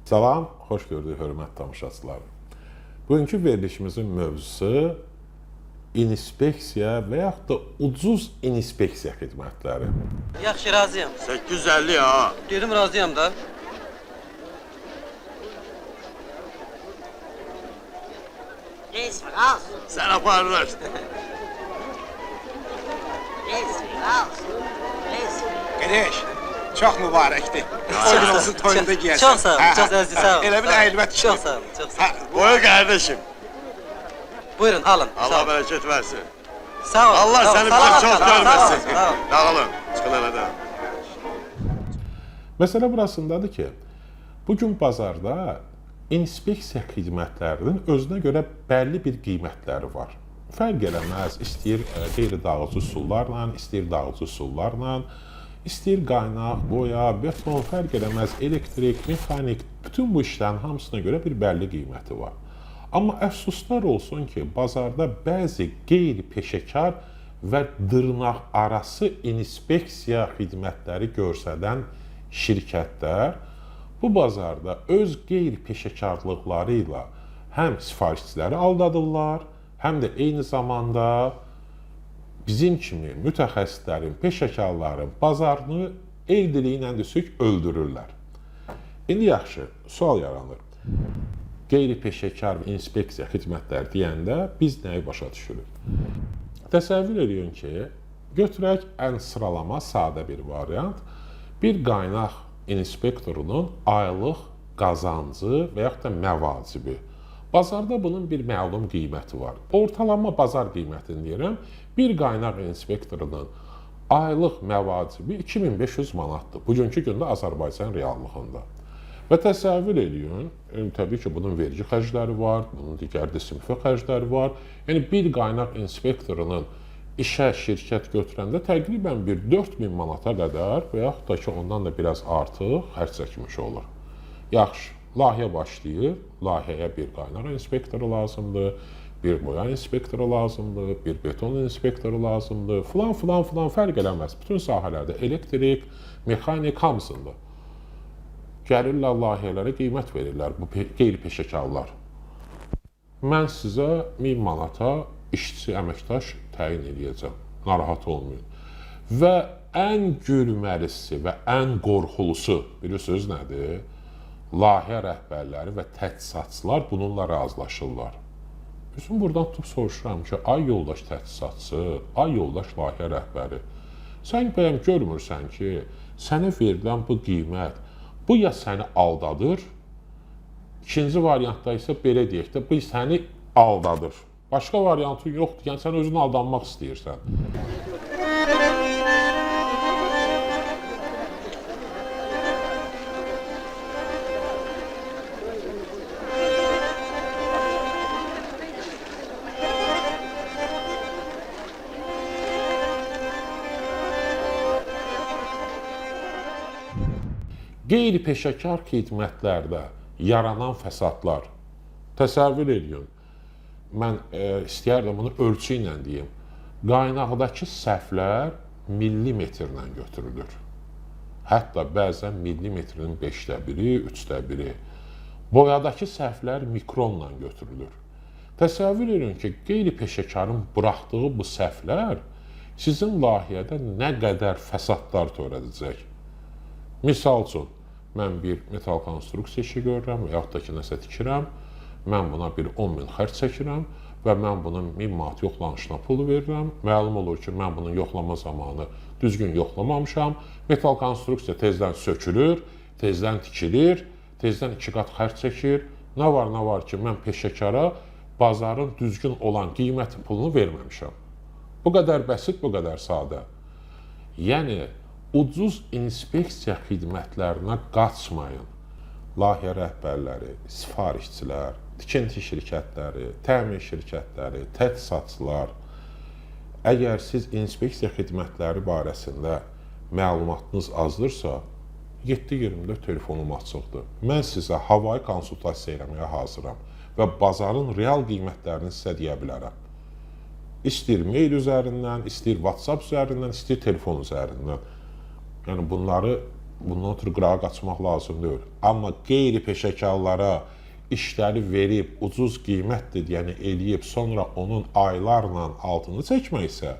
Salam, xoş gördük hörmətli tamaşaçılar. Bugünkü verilişimizin mövzusu inspeksiya və yaxud da ucuz inspeksiya xidmətləri. Yaxşı, razıyam. 850 ha. Dedim razıyam da. Reis raus! Sen aparlar. Reis raus! Reis! Qardaş, çox mübarəkdir. Toyun olsun, toyunda giyəsən. Çox sağ ol, çox əziz, sağ ol. Elə bil əyilmət Çox sağ ol, çox sağ ol. Buyur kardeşim. Buyurun, alın. Allah sağ ol. bereket versin. Sağ ol. Allah sağ ol, seni salamat çok kal, görmesin. Sağ ol. Sağ olun. Çıkın aradan. Məsələ burasındadır ki, bugün bazarda inspeksiya xidmətlərinin özünə görə bəlli bir qiymətləri var. Fərq eləməz, istəyir qeyri-dağıcı üsullarla, istəyir dağıcı üsullarla, istəyir qaynaq, boya, beton, fərq eləməz, elektrik, mexanik, bütün bu işlərin hamısına görə bir bəlli qiyməti var. Amma əfsuslar olsun ki, bazarda bəzi qeyri-peşəkar və dırnaq arası inspeksiya xidmətləri göstərən şirkətlər bu bazarda öz qeyri-peşəkarlıqları ilə həm sifarişçiləri aldadırlar, həm də eyni zamanda bizim kimi mütəxəssislərin, peşəkarların bazarını el dili ilə desək öldürürlər. İndi yaxşı, sual yaranır. Qeyri-peşəkar və inspeksiya xidmətləri deyəndə biz nəyi başa düşürük? Təsəvvür edin ki, götürək ən sıralama sadə bir variant. Bir qaynaq inspektorunun aylıq qazancı və yaxud da məvacibi. Bazarda bunun bir məlum qiyməti var. Ortalama bazar qiymətini deyirəm. Bir qaynaq inspektorunun aylıq məvacibi 2500 manatdır. Bugünkü gündə Azərbaycan reallığında. Və təsəvvür edin, təbii ki, bunun vergi xərcləri var, bunun digər disinfo xərcləri var. Yəni, bir qaynaq inspektorunun işə şirkət götürəndə təqribən bir 4000 manata qədər və yaxud da ki, ondan da biraz artıq xərc çəkmiş olur. Yaxşı, layihə başlayır, layihəyə bir qaynaq inspektoru lazımdır, bir boya inspektoru lazımdır, bir beton inspektoru lazımdır, filan fərq eləməz. Bütün sahələrdə elektrik, mexanik hamısında. Gəlirlər layihələrə qiymət verirlər bu qeyri-peşəkarlar. Mən sizə 1000 manata işçi, əməkdaş təyin edəcəm. Narahat olmayın. Və ən gülməlisi və ən qorxulusu, bilirsiniz nədir? Layihə rəhbərləri və tədqiqatçılar bununla razılaşırlar. Bizim buradan tutub soruşuram ki, ay yoldaş tədqiqatçı, ay yoldaş layihə rəhbəri, sən bəyəm görmürsən ki, sənə verilən bu qiymət, bu ya səni aldadır, ikinci variantda isə belə deyək də, bu səni aldadır. Başqa variantı yoxdur, yəni sən özün aldanmaq istəyirsən. Qeyri-peşəkar xidmətlərdə yaranan fəsadlar, təsəvvür edin. Mən istəyərdim bunu ölçü ilə deyim. Qaynaqdakı səhvlər millimetrlə götürülür. Hətta bəzən millimetrin 5də biri, 3də biri. Boyadakı səhvlər mikronla götürülür. Təsəvvür edin ki, qeyri-peşəkarın buraxdığı bu səhvlər sizin layihədə nə qədər fəsadlar törədəcək. Misal üçün, mən bir metal konstruksiya işi görürəm və yaxud da ki, nəsə tikirəm. Mən buna bir 10.000 xərc çəkirəm və mən bunun 1000 manat yoxlanışına pul verirəm. Məlum olur ki, mən bunun yoxlama zamanı düzgün yoxlamamışam. Metal konstruksiya tezdən sökülür, tezdən tikilir, tezdən 2 qat xərc çəkir. Nə var ki, mən peşəkara bazarın düzgün olan qiyməti pulunu verməmişəm. Bu qədər bəsit, bu qədər sadə. Yəni, ucuz inspeksiya xidmətlərinə qaçmayın. Layihə rəhbərləri, sifarişçilər, tikinti şirkətləri, təmin şirkətləri, tədqiqatçılar, əgər siz inspeksiya xidmətləri barəsində məlumatınız azdırsa, 7-24 telefonum açıqdır. Mən sizə havayı konsultasiya eləməyə hazıram və bazarın real qiymətlərini sizə deyə bilərəm. İstəyir mail üzərindən, istəyir WhatsApp üzərindən, istəyir telefon üzərindən. Yəni bunları bundan ötürü qırağa qaçmaq lazım deyil. Amma qeyri-peşəkarlara işləri verib, ucuz qiymətdir deyəni eləyib, sonra onun aylarla altını çəkmək isə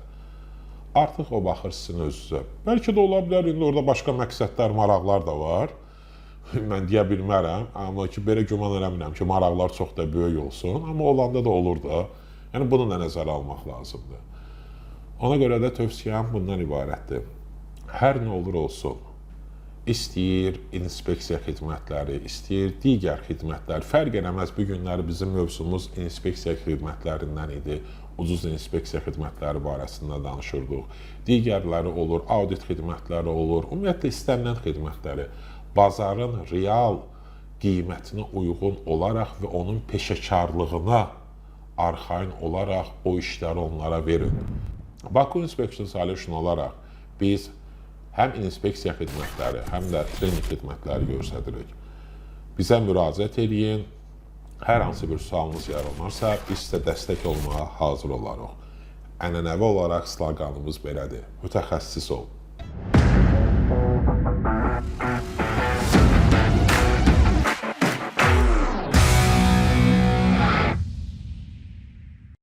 artıq o baxır sizin özünüzə. Bəlkə də ola bilər, indi orada başqa məqsədlər, maraqlar da var. Mən deyə bilmərəm, amma ki, belə güman eləmirəm ki, maraqlar çox da böyük olsun, amma olanda da olur da. Yəni, bunu da nəzərə almaq lazımdır. Ona görə də tövsiyəm bundan ibarətdir. Hər nə olur olsun, istəyir inspeksiya xidmətləri, istəyir digər xidmətlər, fərq eləməz. Bu günləri bizim mövzumuz inspeksiya xidmətlərindən idi. Ucuz inspeksiya xidmətləri barəsində danışırdıq. Digərləri olur, audit xidmətləri olur, ümumiyyətlə istənilən xidmətləri. Bazarın real qiymətinə uyğun olaraq və onun peşəkarlığına arxain olaraq o işləri onlara verin. Baku Inspection Solution olaraq biz həm inspeksiya xidmətləri, həm də trening xidmətləri göstəririk. Bizə müraciət edin. Hər hansı bir sualınız yaranarsa, biz sizə dəstək olmağa hazır olarıq. Ənənəvi olaraq sloqanımız belədir. Mütəxəssis ol.